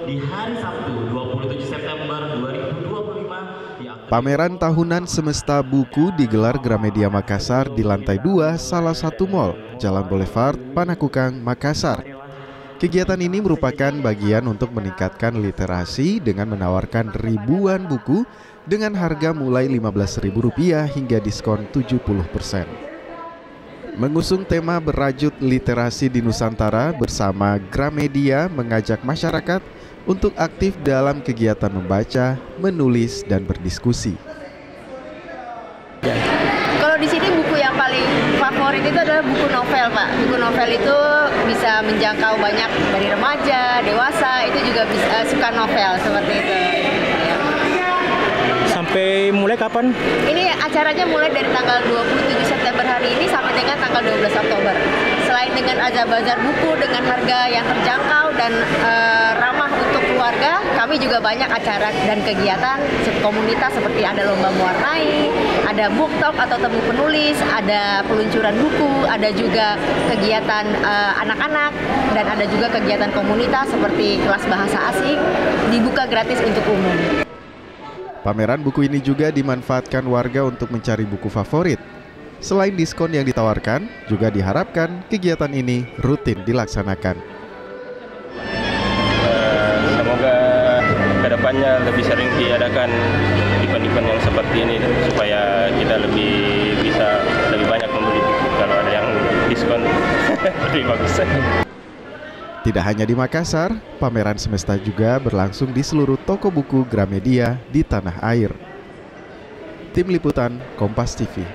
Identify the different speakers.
Speaker 1: di hari Sabtu 27 September 2025.
Speaker 2: Pameran tahunan Semesta Buku digelar Gramedia Makassar di lantai 2 salah satu mal, Jalan Boulevard, Panakukang, Makassar. Kegiatan ini merupakan bagian untuk meningkatkan literasi dengan menawarkan ribuan buku dengan harga mulai Rp15.000 hingga diskon 70%. Mengusung tema berajut literasi di Nusantara bersama Gramedia mengajak masyarakat untuk aktif dalam kegiatan membaca, menulis, dan berdiskusi.
Speaker 3: Kalau di sini buku yang paling favorit itu adalah buku novel, Pak. Buku novel itu bisa menjangkau banyak dari remaja, dewasa, itu juga bisa suka novel seperti itu.
Speaker 4: Sampai mulai kapan?
Speaker 3: Ini acaranya mulai dari tanggal 27 September hari ini sampai dengan tanggal 12 Oktober. Selain dengan bazar buku dengan harga yang terjangkau dan ramah untuk keluarga, kami juga banyak acara dan kegiatan komunitas seperti ada lomba mewarnai, ada book talk atau temu penulis, ada peluncuran buku, ada juga kegiatan anak-anak, dan ada juga kegiatan komunitas seperti kelas bahasa asing, dibuka gratis untuk umum.
Speaker 2: Pameran buku ini juga dimanfaatkan warga untuk mencari buku favorit. Selain diskon yang ditawarkan, juga diharapkan kegiatan ini rutin dilaksanakan.
Speaker 5: Semoga kedepannya lebih sering diadakan event-event yang seperti ini supaya kita bisa lebih banyak membeli buku. Kalau ada yang diskon lebih bagus.
Speaker 2: Tidak hanya di Makassar, pameran Semesta juga berlangsung di seluruh toko buku Gramedia di tanah air. Tim Liputan Kompas TV.